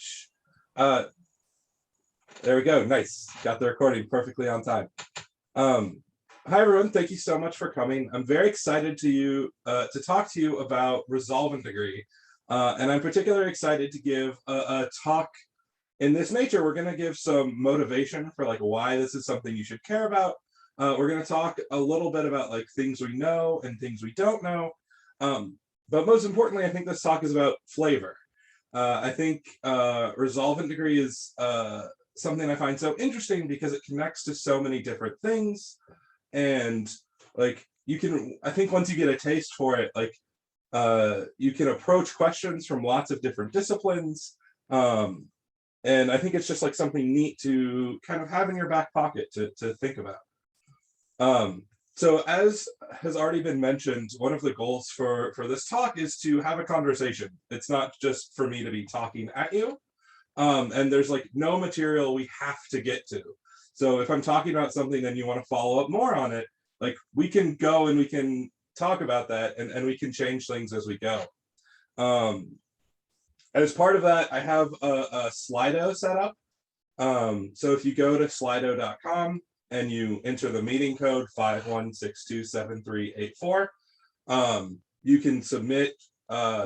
much. There we go. Nice. Got the recording perfectly on time. Hi, everyone. Thank you so much for coming. I'm very excited to talk to you about resolvent degree. And I'm particularly excited to give a talk in this nature. We're going to give some motivation for like why this is something you should care about. We're going to talk a little bit about like things we know and things we don't know. But most importantly, I think this talk is about flavor. I think resolvent degree is something I find so interesting because it connects to so many different things. And like I think once you get a taste for it, like you can approach questions from lots of different disciplines. And I think it's just like something neat to kind of have in your back pocket to think about. So as has already been mentioned, one of the goals for this talk is to have a conversation. It's not just for me to be talking at you. And there's like no material we have to get to. So if I'm talking about something and you want to follow up more on it, like we can go and we can talk about that and we can change things as we go. As part of that, I have a Slido set up. So if you go to slido.com and you enter the meeting code 51627384, you can submit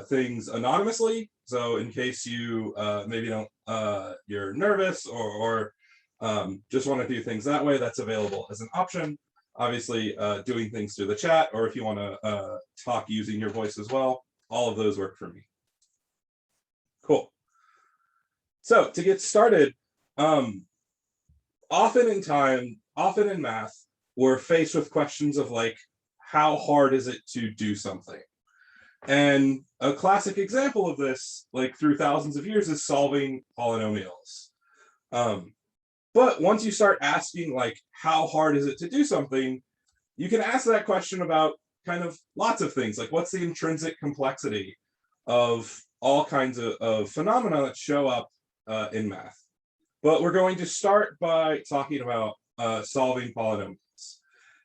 things anonymously. So in case you maybe you're nervous or just want to do things that way, that's available as an option. Obviously, doing things through the chat, or if you want to talk using your voice as well, all of those work for me. Cool. So to get started, often in math, we're faced with questions of like, how hard is it to do something? And a classic example of this, like through thousands of years, is solving polynomials. But once you start asking like, how hard is it to do something, you can ask that question about kind of lots of things, like what's the intrinsic complexity of all kinds of phenomena that show up in math. But we're going to start by talking about solving polynomials.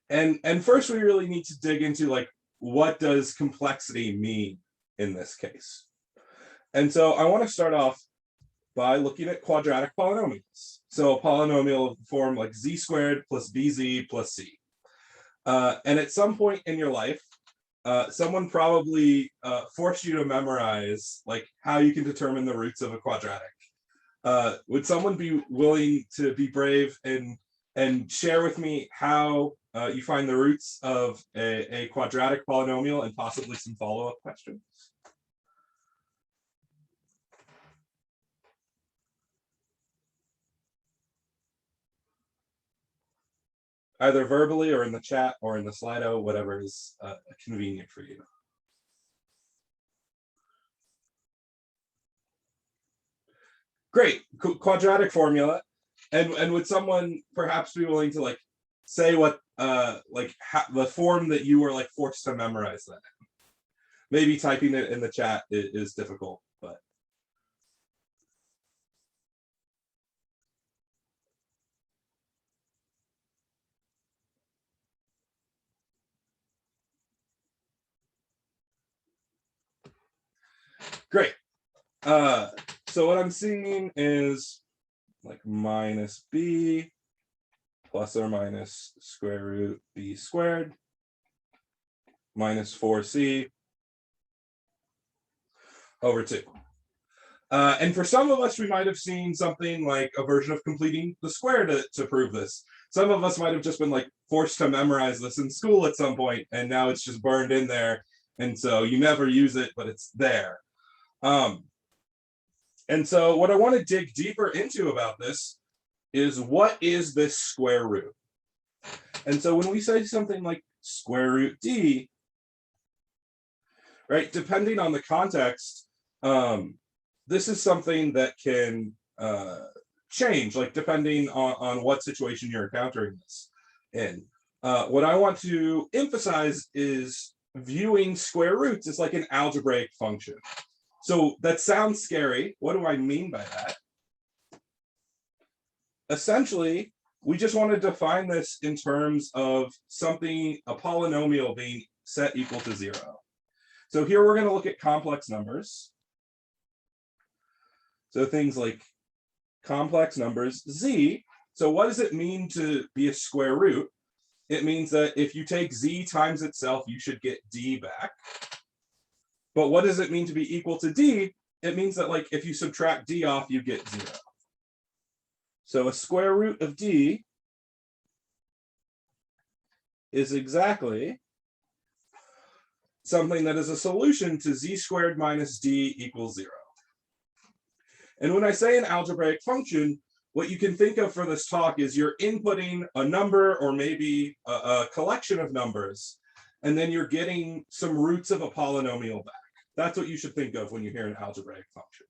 And first, we really need to dig into like, what does complexity mean in this case? And so I want to start off by looking at quadratic polynomials. So a polynomial of the form like z squared plus bz plus c. And at some point in your life, someone probably forced you to memorize like how you can determine the roots of a quadratic. Would someone be willing to be brave and share with me how you find the roots of a quadratic polynomial and possibly some follow-up questions? Either verbally or in the chat or in the Slido, whatever is convenient for you. Great, quadratic formula. And would someone perhaps be willing to like say what the form that you were like forced to memorize that in? Maybe typing it in the chat is difficult, but. Great. So what I'm seeing is like minus b plus or minus square root b squared minus 4c over 2. And for some of us, we might have seen something like a version of completing the square to prove this. Some of us might have just been like forced to memorize this in school at some point, and now it's just burned in there. And so you never use it, but it's there. And so what I want to dig deeper into about this is, what is this square root? And so when we say something like square root d, right, depending on the context, this is something that can change, like depending on what situation you're encountering this in. What I want to emphasize is viewing square roots as like an algebraic function. So that sounds scary. What do I mean by that? Essentially, we just want to define this in terms of something, a polynomial being set equal to 0. So here we're going to look at complex numbers. So things like complex numbers, z. So what does it mean to be a square root? It means that if you take z times itself, you should get d back. But what does it mean to be equal to d? It means that like if you subtract d off, you get 0. So a square root of d is exactly something that is a solution to z squared minus d equals 0. And when I say an algebraic function, what you can think of for this talk is you're inputting a number or maybe a collection of numbers, and then you're getting some roots of a polynomial back. That's what you should think of when you hear an algebraic function.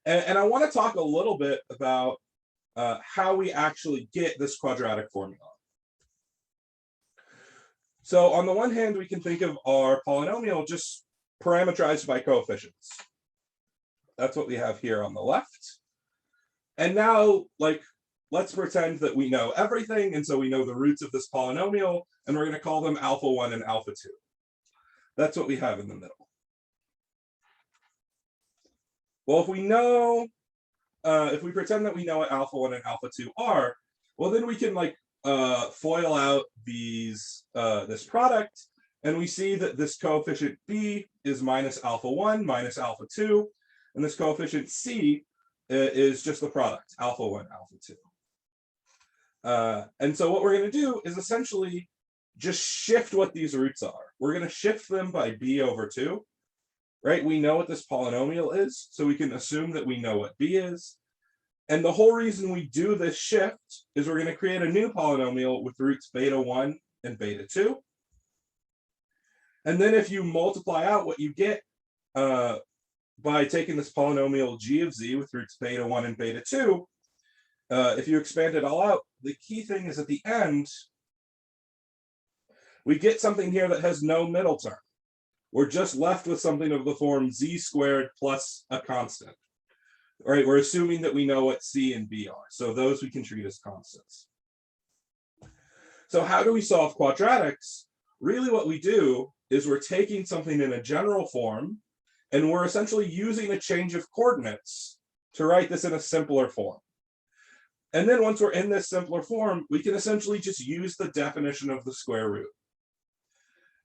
And I want to talk a little bit about how we actually get this quadratic formula. So on the one hand, we can think of our polynomial just parameterized by coefficients. That's what we have here on the left. And now, like, let's pretend that we know everything, and so we know the roots of this polynomial, and we're going to call them alpha 1 and alpha 2. That's what we have in the middle. Well, if we know, if we pretend that we know what alpha 1 and alpha 2 are, well, then we can like FOIL out these this product, and we see that this coefficient b is minus alpha 1 minus alpha 2, and this coefficient c is just the product, alpha 1, alpha 2. And so what we're going to do is essentially just shift what these roots are. We're going to shift them by b over 2, right? We know what this polynomial is, so we can assume that we know what b is. And the whole reason we do this shift is we're going to create a new polynomial with roots beta 1 and beta 2. And then if you multiply out what you get by taking this polynomial g of z with roots beta 1 and beta 2, if you expand it all out, the key thing is at the end, we get something here that has no middle term. We're just left with something of the form z squared plus a constant. All right, we're assuming that we know what c and b are, so those we can treat as constants. So how do we solve quadratics? Really what we do is we're taking something in a general form, and we're essentially using a change of coordinates to write this in a simpler form. And then once we're in this simpler form, we can essentially just use the definition of the square root.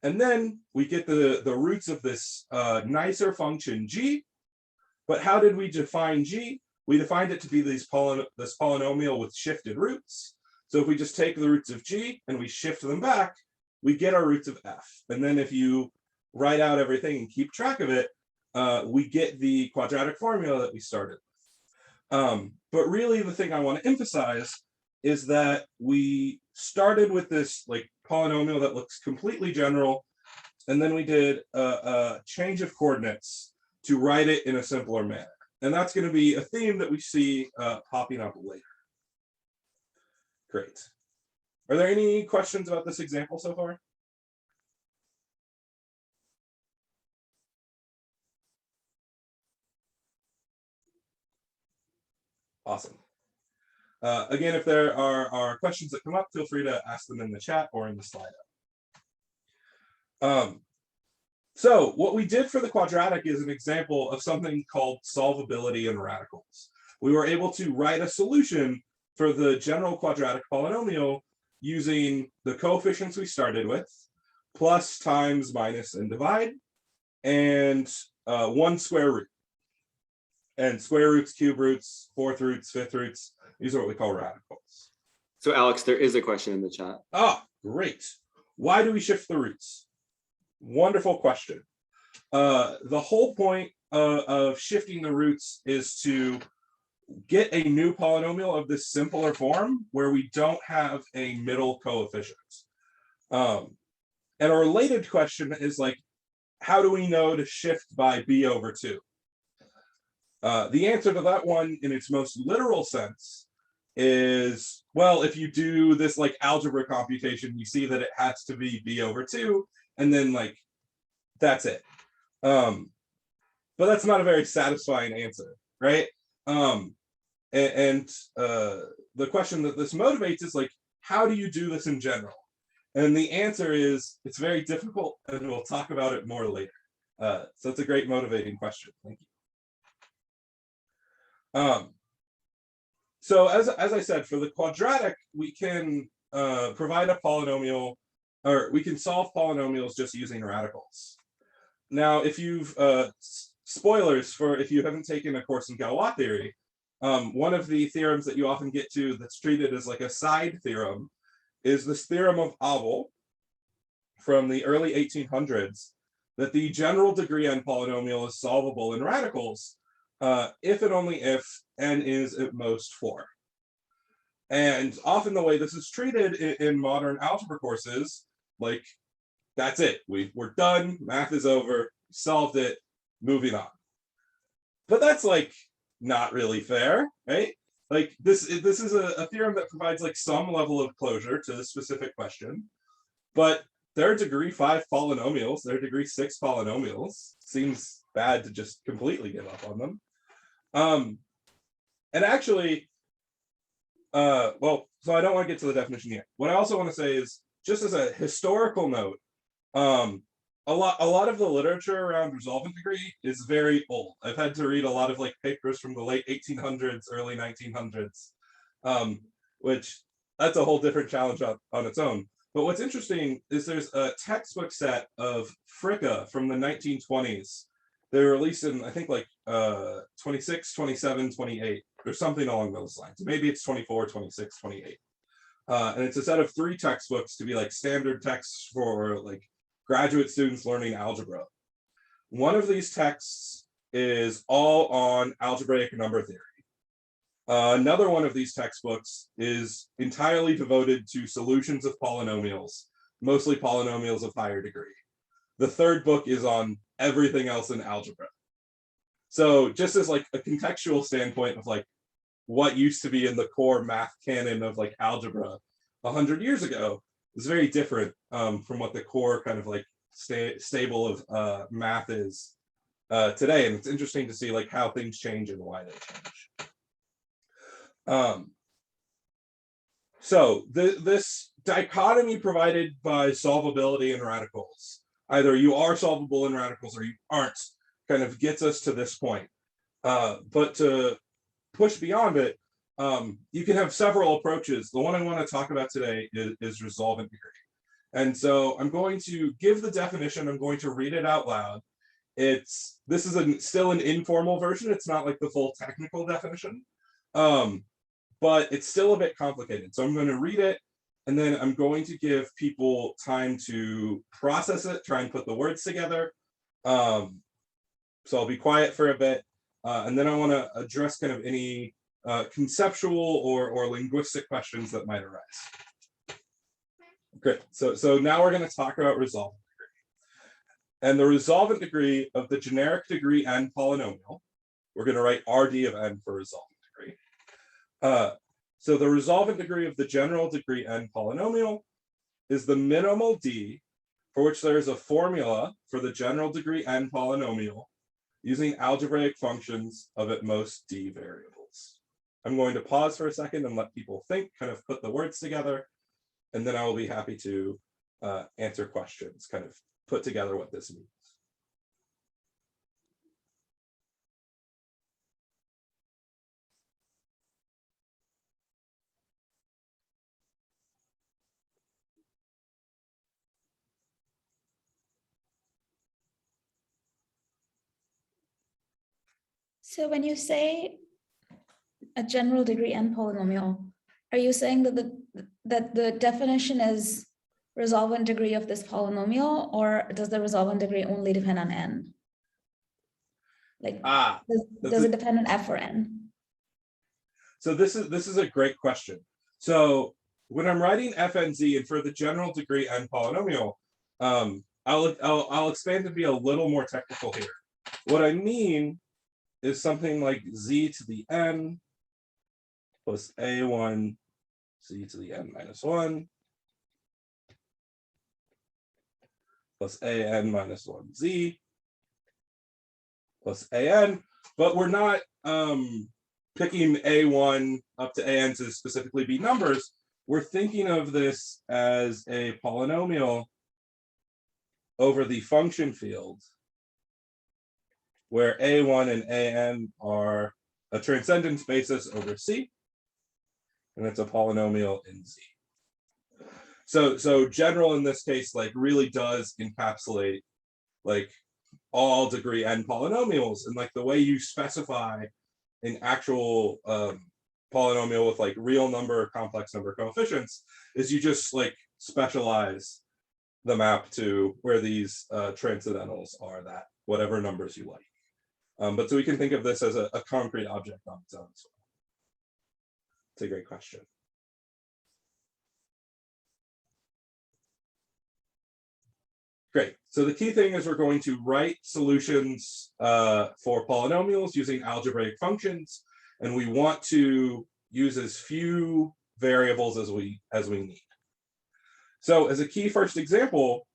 And then we get the roots of this nicer function g. But how did we define g? We defined it to be this polynomial with shifted roots. So if we just take the roots of g and we shift them back, we get our roots of f. And then if you write out everything and keep track of it, we get the quadratic formula that we started with. But really the thing I want to emphasize is that we started with this like polynomial that looks completely general, and then we did a change of coordinates to write it in a simpler manner. And that's going to be a theme that we see popping up later. Great. Are there any questions about this example so far? Awesome. Again, if there are questions that come up, feel free to ask them in the chat or in the slide. So what we did for the quadratic is an example of something called solvability in radicals. We were able to write a solution for the general quadratic polynomial using the coefficients we started with, plus, times, minus, and divide, and one square root. And square roots, cube roots, fourth roots, fifth roots, these are what we call radicals. So Alex, there is a question in the chat. Ah, great. Why do we shift the roots? Wonderful question. The whole point of shifting the roots is to get a new polynomial of this simpler form where we don't have a middle coefficient. And a related question is like, how do we know to shift by b over 2? The answer to that one in its most literal sense is, well, if you do this like algebra computation, you see that it has to be b over 2, and then like, that's it. But that's not a very satisfying answer, right? The question that this motivates is like, how do you do this in general? And the answer is, it's very difficult, and we'll talk about it more later. So it's a great motivating question. Thank you. So as I said, for the quadratic, we can provide a polynomial, or we can solve polynomials just using radicals. Now, if you've spoilers for if you haven't taken a course in Galois theory, one of the theorems that you often get to that's treated as like a side theorem is this theorem of Abel from the early 1800s, that the general degree n polynomial is solvable in radicals if and only if n is at most 4. And often the way this is treated in modern algebra courses, like, that's it. We're done. Math is over. Solved it. Moving on. But that's like not really fair, right? Like this is a theorem that provides like some level of closure to the specific question, but their degree 5 polynomials, their degree 6 polynomials, seems bad to just completely give up on them. And actually, well, so I don't want to get to the definition yet. What I also want to say is, just as a historical note, a lot of the literature around resolvent degree is very old. I've had to read a lot of like papers from the late 1800s, early 1900s, which that's a whole different challenge on its own. But what's interesting is there's a textbook set of Fricka from the 1920s. They were released in, I think, like 26, 27, 28, or something along those lines. Maybe it's 24, 26, 28. And it's a set of 3 textbooks to be like standard texts for like graduate students learning algebra. One of these texts is all on algebraic number theory. Another one of these textbooks is entirely devoted to solutions of polynomials, mostly polynomials of higher degree. The third book is on everything else in algebra. So just as like a contextual standpoint of like what used to be in the core math canon of like algebra 100 years ago is very different from what the core kind of like stable of math is today. And it's interesting to see like how things change and why they change. So this dichotomy provided by solvability and radicals, either you are solvable in radicals or you aren't, kind of gets us to this point. But to push beyond it, you can have several approaches. The one I want to talk about today is resolvent degree. And so I'm going to give the definition. I'm going to read it out loud. This is still an informal version. It's not like the full technical definition, but it's still a bit complicated. So I'm going to read it, and then I'm going to give people time to process it, try and put the words together. So I'll be quiet for a bit, and then I want to address kind of any conceptual or linguistic questions that might arise. Great. So now we're going to talk about resolvent degree. And the resolvent degree of the generic degree n polynomial, we're going to write Rd of n for resolvent degree. So the resolvent degree of the general degree n polynomial is the minimal d for which there is a formula for the general degree n polynomial using algebraic functions of at most d variables. I'm going to pause for a second and let people think, kind of put the words together, and then I will be happy to answer questions, kind of put together what this means. So when you say a general degree n polynomial, are you saying that the definition is resolvent degree of this polynomial, or does the resolvent degree only depend on n? Like, does it depend on f or n? So this is a great question. So when I'm writing fnz and for the general degree n polynomial, I'll expand to be a little more technical here. What I mean is something like z to the n plus a1 z to the n minus 1 plus an minus 1z plus an, but we're not picking a1 up to an to specifically be numbers. We're thinking of this as a polynomial over the function field where a1 and an are a transcendence basis over C, and it's a polynomial in Z. So general in this case, like really does encapsulate like all degree n polynomials, and like the way you specify an actual polynomial with like real number, complex number coefficients is you just like specialize the map to where these transcendentals are, that whatever numbers you like. But so we can think of this as a concrete object on its own as well. It's a great question. Great. So the key thing is we're going to write solutions for polynomials using algebraic functions, and we want to use as few variables as we need. So as a key first example,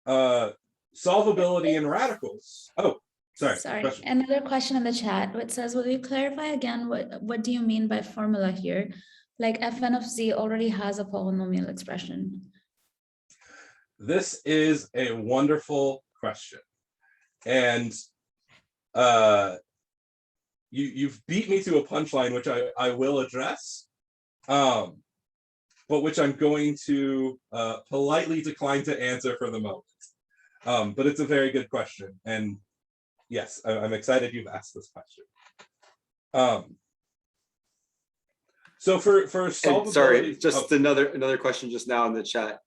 solvability in radicals. Oh, sorry. Question. Another question in the chat, which says, will you clarify again, what do you mean by formula here? Like Fn of Z already has a polynomial expression. This is a wonderful question. And you've beat me to a punchline, which I will address, but which I'm going to politely decline to answer for the moment. But it's a very good question. And yes, I'm excited you've asked this question. So for solvability, sorry, just another question just now in the chat.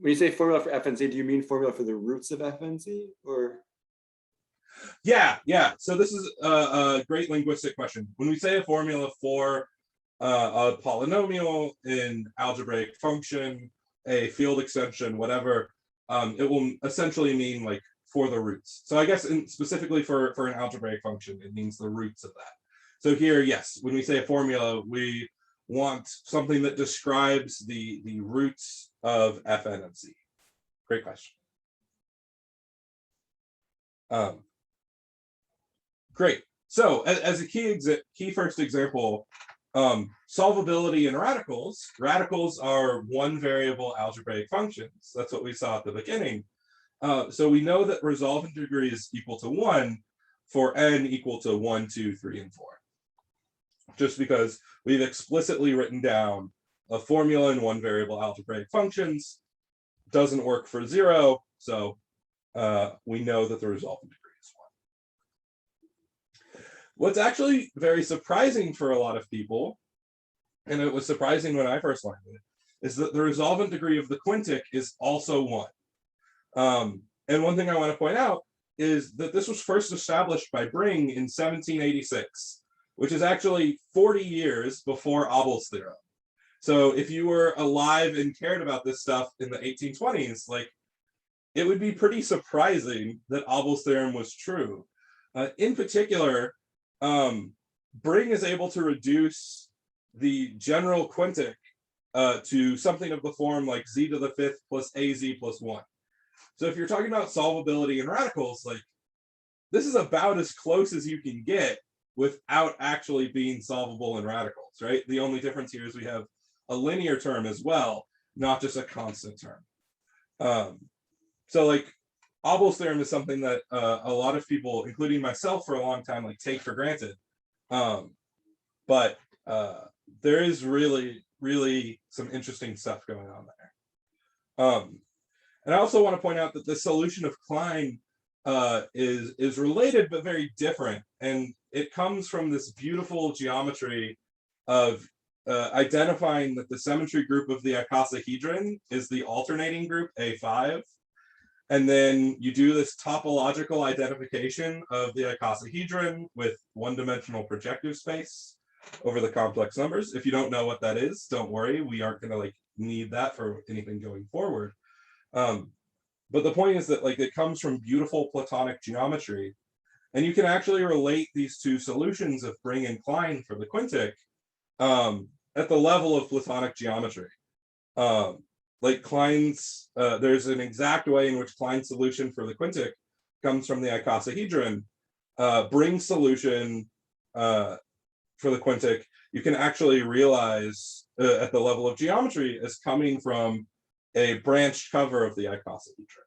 When you say formula for FNZ, do you mean formula for the roots of FNZ, or? Yeah. So this is a great linguistic question. When we say a formula for a polynomial, in algebraic function, a field extension, whatever, it will essentially mean like for the roots. So I guess specifically for an algebraic function, it means the roots of that. So here, yes, when we say a formula, we want something that describes the roots of Fn of Z. Great question. Great. So as a key first example, solvability in radicals. Radicals are one variable algebraic functions. That's what we saw at the beginning. So we know that resolvent degree is equal to 1 for n equal to 1, 2, 3, and 4. Just because we've explicitly written down a formula in one variable algebraic functions. Doesn't work for 0, so we know that the resolvent degree is 1. What's actually very surprising for a lot of people, and it was surprising when I first learned it, is that the resolvent degree of the quintic is also 1. And one thing I want to point out is that this was first established by Bring in 1786, which is actually 40 years before Abel's theorem. So if you were alive and cared about this stuff in the 1820s, like it would be pretty surprising that Abel's theorem was true. In particular, Bring is able to reduce the general quintic to something of the form like z to the 5th plus az plus 1. So if you're talking about solvability in radicals, like this is about as close as you can get without actually being solvable in radicals, right? The only difference here is we have a linear term as well, not just a constant term. So like Abel's theorem is something that a lot of people, including myself for a long time, like take for granted. But there is really some interesting stuff going on there. And I also want to point out that the solution of Klein is related but very different, and it comes from this beautiful geometry of identifying that the symmetry group of the icosahedron is the alternating group A5, and then you do this topological identification of the icosahedron with one-dimensional projective space over the complex numbers. If you don't know what that is, don't worry, we aren't going to like need that for anything going forward. But the point is that like it comes from beautiful Platonic geometry, and you can actually relate these two solutions of Bring and Klein for the quintic at the level of Platonic geometry. Like Klein's, there's an exact way in which Klein's solution for the quintic comes from the icosahedron. Bring's solution for the quintic, you can actually realize at the level of geometry as coming from a branched cover of the icosahedron.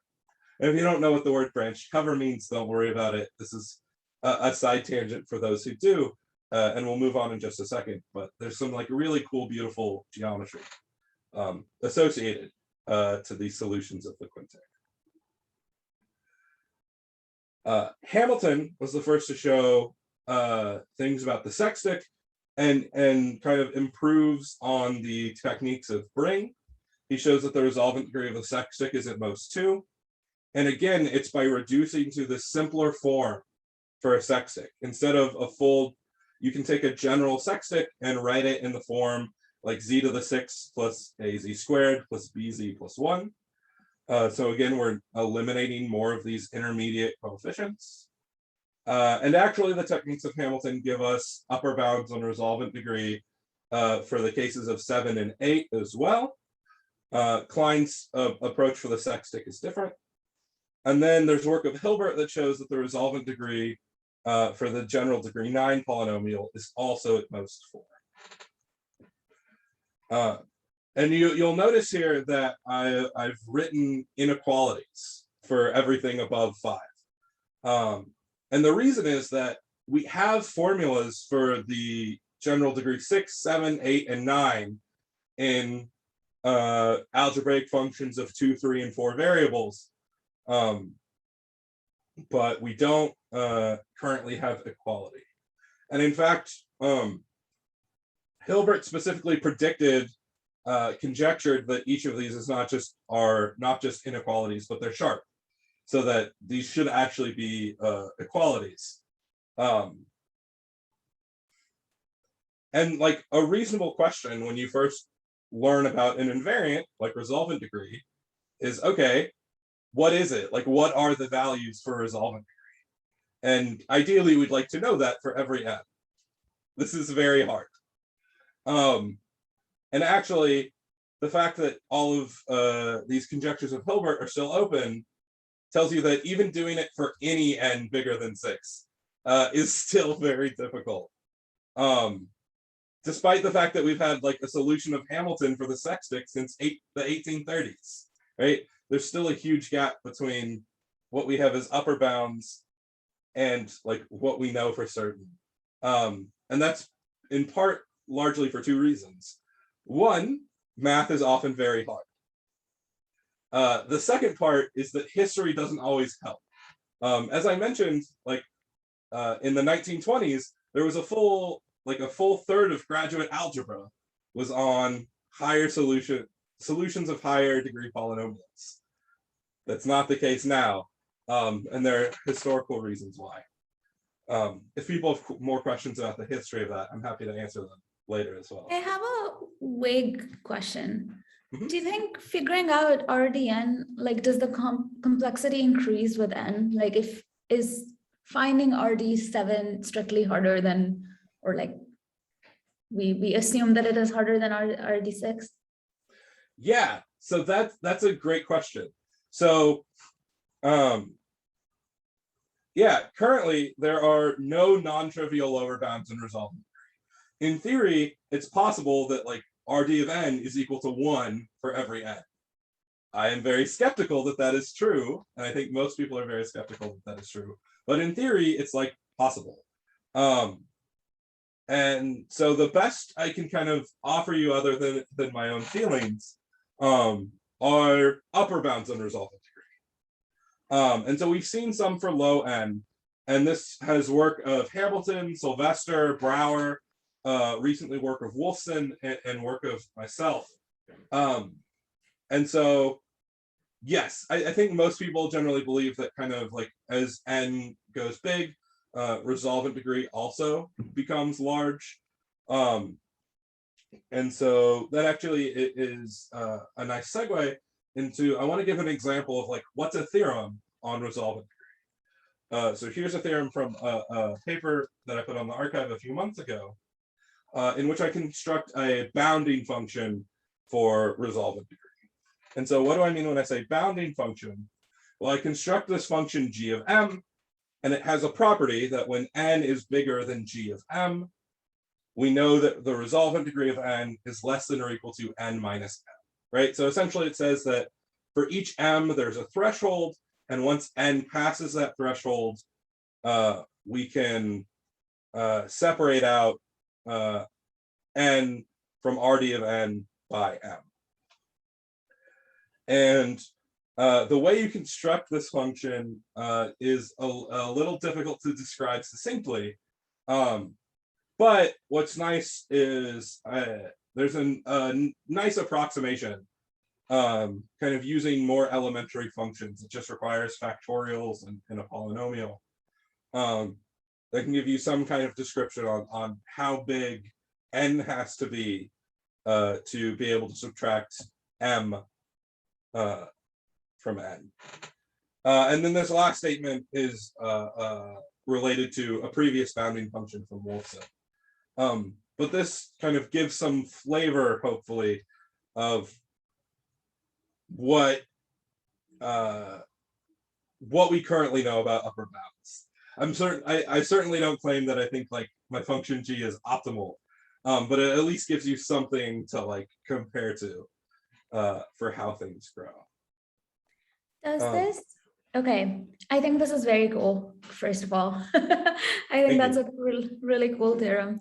And if you don't know what the word branched cover means, don't worry about it. This is a side tangent for those who do, and we'll move on in just a second, but there's some like really cool, beautiful geometry associated to these solutions of the quintic. Hamilton was the first to show things about the sextic and kind of improves on the techniques of Bring. He shows that the resolvent degree of the sextic is at most 2. And again, it's by reducing to the simpler form for a sextic. Instead of a full, you can take a general sextic and write it in the form like z to the 6 plus az squared plus bz plus 1. So again, we're eliminating more of these intermediate coefficients. And actually, the techniques of Hamilton give us upper bounds on resolvent degree for the cases of 7 and 8 as well. Klein's approach for the sextic is different. And then there's work of Hilbert that shows that the resolvent degree for the general degree 9 polynomial is also at most 4. And you'll notice here that I've written inequalities for everything above 5. And the reason is that we have formulas for the general degree 6, 7, 8, and 9 in algebraic functions of 2, 3, and 4 variables. But we don't currently have equality. And in fact, Hilbert specifically predicted, conjectured that each of these is not just inequalities, but they're sharp, so that these should actually be equalities. And like a reasonable question when you first learn about an invariant, like resolvent degree, is, okay, what is it? Like, what are the values for resolvent degree? And ideally, we'd like to know that for every n. This is very hard. And actually, the fact that all of these conjectures of Hilbert are still open tells you that even doing it for any n bigger than 6 is still very difficult. Despite the fact that we've had like a solution of Hamilton for the sextic since the 1830s, right? There's still a huge gap between what we have as upper bounds and like what we know for certain. And that's in part largely for 2 reasons. One, math is often very hard. The second part is that history doesn't always help. As I mentioned, like in the 1920s, there was a full third of graduate algebra was on higher solutions of higher degree polynomials. That's not the case now, and there are historical reasons why. If people have more questions about the history of that, I'm happy to answer them later as well. I have a vague question. Mhm. Do you think figuring out RDN, like, does the complexity increase with n? Like, is finding RD7 strictly harder than, or like, we assume that it is harder than RD6? Yeah, so that's a great question. So, yeah, currently there are no non-trivial lower bounds in resolvent degree. In theory, it's possible that like RD of n is equal to 1 for every n. I am very skeptical that that is true, and I think most people are very skeptical that that is true. But in theory, it's like possible. And so the best I can kind of offer you, other than my own feelings, are upper bounds on resolvent degree. And so we've seen some for low n, and this has work of Hamilton, Sylvester, Brouwer, recently work of Wolfson, and work of myself. And so, yes, I think most people generally believe that kind of like as n goes big, resolvent degree also becomes large. And so that actually is a nice segue into, I want to give an example of like, what's a theorem on resolvent degree. So here's a theorem from a paper that I put on the archive a few months ago, in which I construct a bounding function for resolvent degree. And so what do I mean when I say bounding function? Well, I construct this function g of m, and it has a property that when n is bigger than g of m, we know that the resolvent degree of n is less than or equal to n minus m, right? So essentially it says that for each m, there's a threshold, and once n passes that threshold, we can separate out n from RD of n by m. And the way you construct this function is a little difficult to describe succinctly. But what's nice is there's a nice approximation kind of using more elementary functions. It just requires factorials and a polynomial. That can give you some kind of description on how big n has to be able to subtract m from n. And then this last statement is related to a previous bounding function from Wolfson. But this kind of gives some flavor, hopefully, of what we currently know about upper bounds. I certainly don't claim that I think like my function g is optimal, but it at least gives you something to like compare to for how things grow. Does this, okay, I think this is very cool, first of all. I think that's a really cool theorem.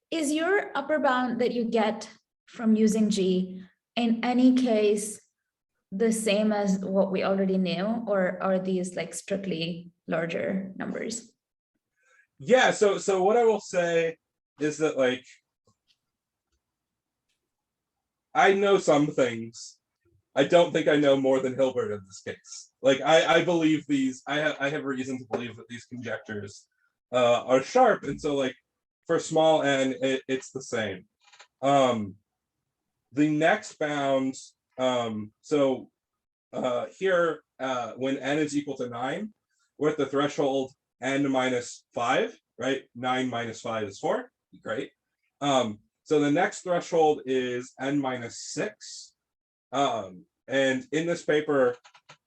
Is your upper bound that you get from using G in any case the same as what we already knew, or are these like strictly larger numbers? Yeah, so what I will say is that like I know some things. I don't think I know more than Hilbert in this case. Like I believe these, I have reason to believe that these conjectures are sharp, and so like for small n, it's the same. The next bound, so here when n is equal to 9, we're at the threshold n minus 5, right? 9 minus 5 is 4. Great. So the next threshold is n minus 6. And in this paper,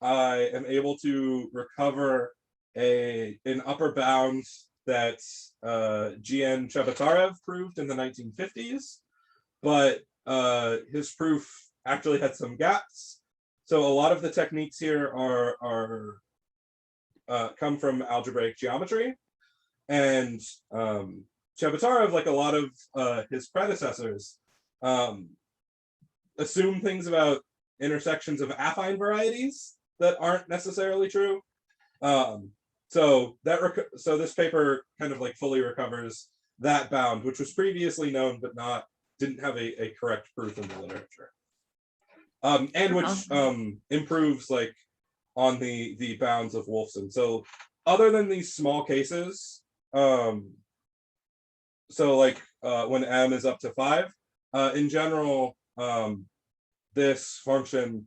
I am able to recover an upper bound that GN Chebotarev proved in the 1950s, but his proof actually had some gaps. So a lot of the techniques here are come from algebraic geometry, and Chebotarev, like a lot of his predecessors, assume things about intersections of affine varieties that aren't necessarily true. So this paper kind of like fully recovers that bound, which was previously known but didn't have a correct proof in the literature, and which improves like on the bounds of Wolfson. So other than these small cases, so like when m is up to 5, in general, this function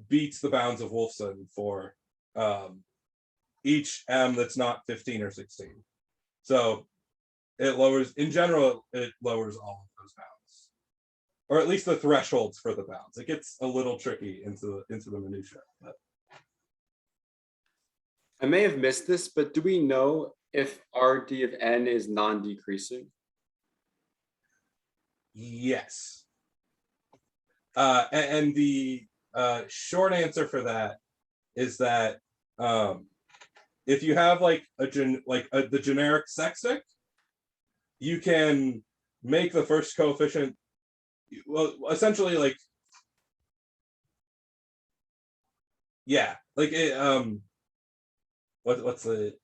beats the bounds of Wolfson for each m that's not 15 or 16. So it lowers, in general, it lowers all of those bounds, or at least the thresholds for the bounds. It gets a little tricky into the minutia. But. I may have missed this, but do we know if RD of n is non-decreasing? Yes. And the short answer for that is that if you have like the generic sextic, you can make the first coefficient, well, essentially like, yeah, like it, what's the,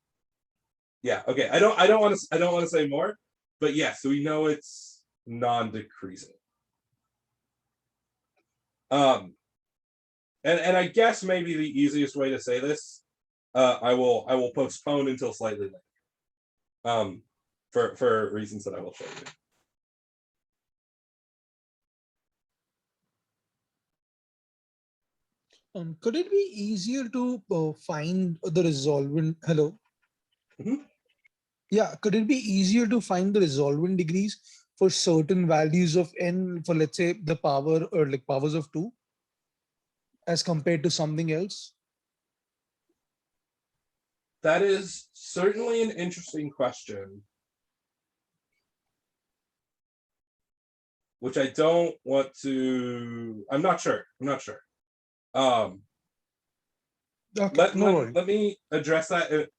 yeah, okay, I don't want to say more, but yes, so we know it's non-decreasing. And I guess maybe the easiest way to say this, I will postpone until slightly later, for reasons that I will show you. Could it be easier to find the resolvent? Hello. Mm-hmm. Yeah, could it be easier to find the resolvent degrees for certain values of n, for let's say the power or like powers of 2, as compared to something else? That is certainly an interesting question, which I don't want to, I'm not sure. The Okay, no worries. let me address that.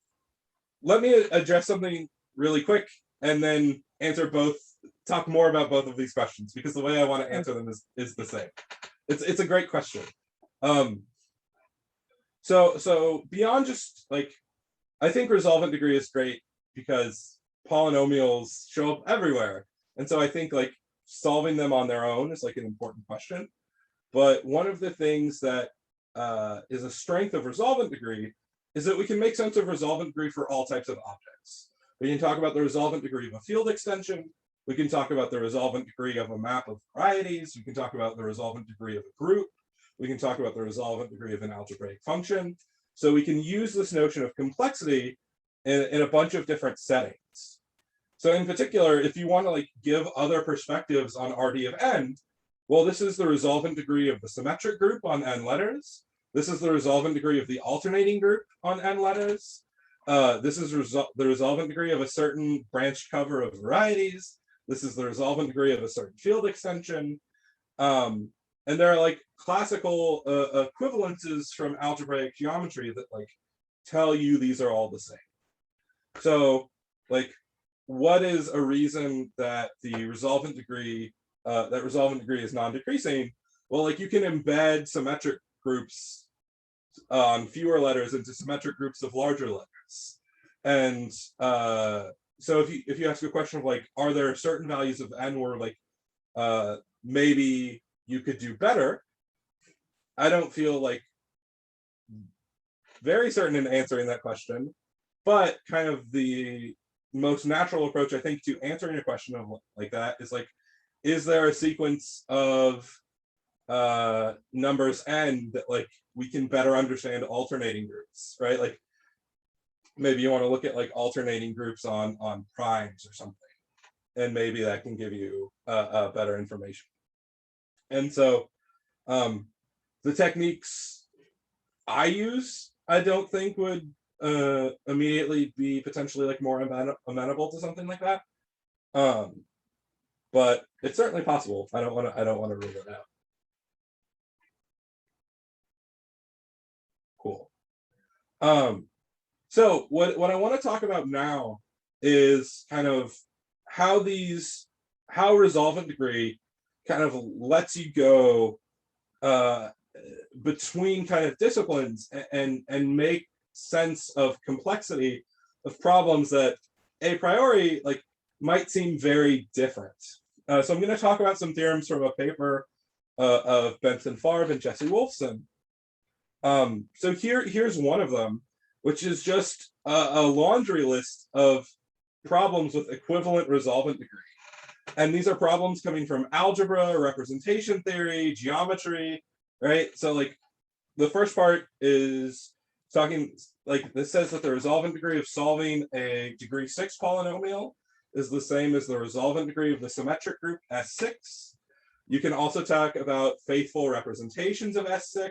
Let me address something really quick and then talk more about both of these questions, because the way I want to answer them is the same. It's a great question. So beyond just like, I think resolvent degree is great because polynomials show up everywhere. And so I think like solving them on their own is like an important question. But one of the things that is a strength of resolvent degree is that we can make sense of resolvent degree for all types of objects. We can talk about the resolvent degree of a field extension. We can talk about the resolvent degree of a map of varieties. We can talk about the resolvent degree of a group. We can talk about the resolvent degree of an algebraic function. So we can use this notion of complexity in a bunch of different settings. So in particular, if you want to like give other perspectives on Rd of n, well, this is the resolvent degree of the symmetric group on n letters. This is the resolvent degree of the alternating group on n letters. This is the resolvent degree of a certain branched cover of varieties. This is the resolvent degree of a certain field extension. And there are like classical equivalences from algebraic geometry that like tell you these are all the same. So like, what is a reason that the resolvent degree is non-decreasing? Well, like you can embed symmetric groups on fewer letters into symmetric groups of larger letters. And so if you ask a question of like, are there certain values of n where like maybe you could do better, I don't feel like very certain in answering that question, but kind of the most natural approach, I think, to answering a question of like that is like, is there a sequence of numbers n that like we can better understand alternating groups, right? Like maybe you want to look at like alternating groups on primes or something, and maybe that can give you better information. And so the techniques I use, I don't think would immediately be potentially like more amenable to something like that. But it's certainly possible. I don't want to rule it out. Cool. So what I want to talk about now is kind of how resolvent degree kind of lets you go between kind of disciplines and make sense of complexity of problems that a priori like might seem very different. So I'm going to talk about some theorems from a paper of Benson Favre and Jesse Wolfson. So here's one of them, which is just a laundry list of problems with equivalent resolvent degree. And these are problems coming from algebra, representation theory, geometry, right? So like the first part is talking, like this says that the resolvent degree of solving a degree 6 polynomial is the same as the resolvent degree of the symmetric group S6. You can also talk about faithful representations of S6.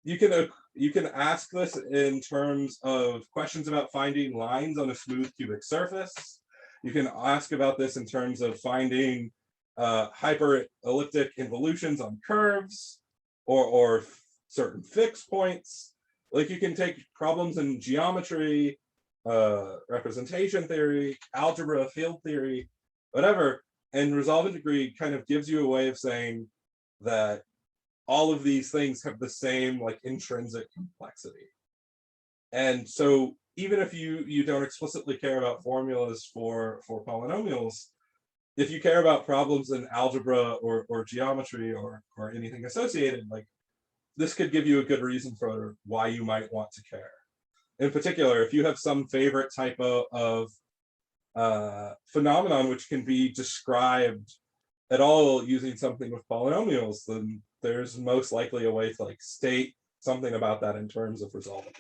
You can ask this in terms of questions about finding lines on a smooth cubic surface. You can ask about this in terms of finding hyperelliptic involutions on curves or certain fixed points. Like you can take problems in geometry, representation theory, algebra, field theory, whatever, and resolvent degree kind of gives you a way of saying that all of these things have the same like intrinsic complexity. And so even if you don't explicitly care about formulas for polynomials, if you care about problems in algebra or geometry or anything associated, like this could give you a good reason for why you might want to care. In particular, if you have some favorite type of phenomenon which can be described at all using something with polynomials, then there's most likely a way to like state something about that in terms of resolving.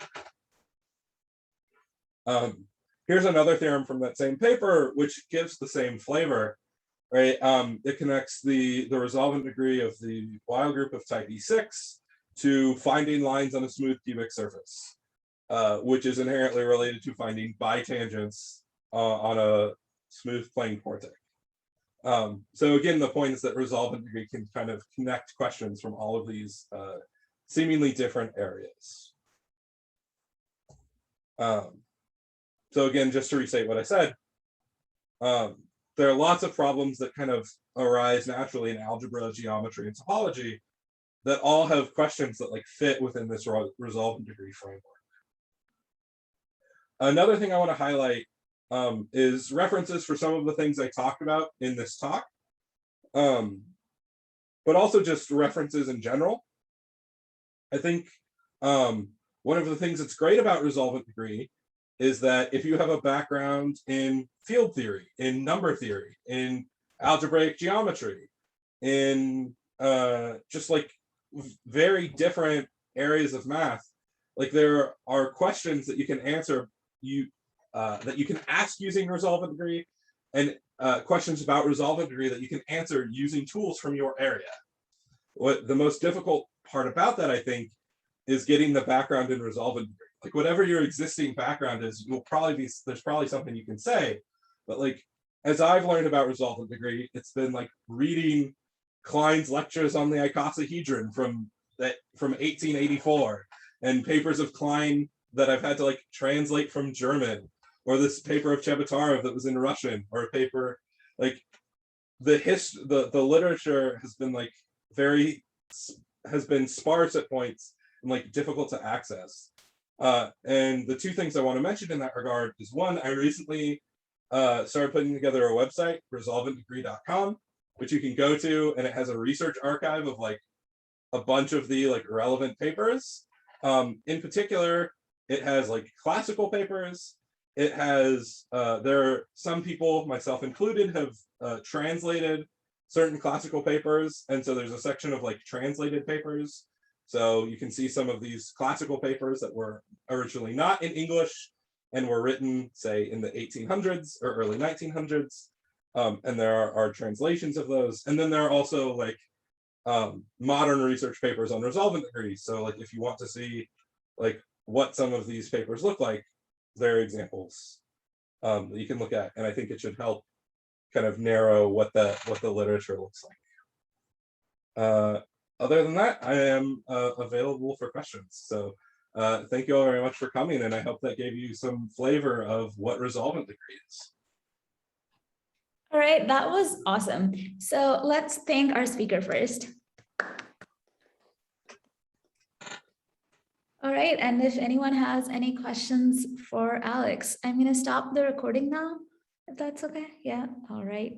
Here's another theorem from that same paper, which gives the same flavor, right? It connects the resolvent degree of the Weil group of type E6 to finding lines on a smooth cubic surface, which is inherently related to finding bitangents on a smooth plane quartic. So again, the point is that resolvent degree can kind of connect questions from all of these seemingly different areas. So again, just to restate what I said, there are lots of problems that kind of arise naturally in algebra, geometry, and topology that all have questions that like fit within this resolvent degree framework. Another thing I want to highlight is references for some of the things I talked about in this talk, but also just references in general. I think one of the things that's great about resolvent degree is that if you have a background in field theory, in number theory, in algebraic geometry, in just like very different areas of math, like there are questions that you can answer that you can ask using resolvent degree, and questions about resolvent degree that you can answer using tools from your area. What the most difficult part about that, I think, is getting the background in resolvent degree. Like whatever your existing background is, there's probably something you can say, but like as I've learned about resolvent degree, it's been like reading Klein's lectures on the icosahedron from 1884, and papers of Klein that I've had to like translate from German, or this paper of Chebatarov that was in Russian, or a paper like the literature has been like has been sparse at points and like difficult to access. And the two things I want to mention in that regard is, one, I recently started putting together a website, resolventdegree.com, which you can go to, and it has a research archive of like a bunch of the like relevant papers. In particular, it has like classical papers. It has there are some people, myself included, have translated certain classical papers, and so there's a section of like translated papers. So you can see some of these classical papers that were originally not in English and were written, say, in the 1800s or early 1900s. And there are translations of those. And then there are also like modern research papers on resolvent degrees. So like if you want to see like what some of these papers look like, there are examples that you can look at. And I think it should help kind of narrow what the literature looks like. Other than that, I am available for questions. So thank you all very much for coming, and I hope that gave you some flavor of what resolvent degree is. All right, that was awesome. So let's thank our speaker first. All right, and if anyone has any questions for Alex, I'm going to stop the recording now, if that's okay. Yeah, all right.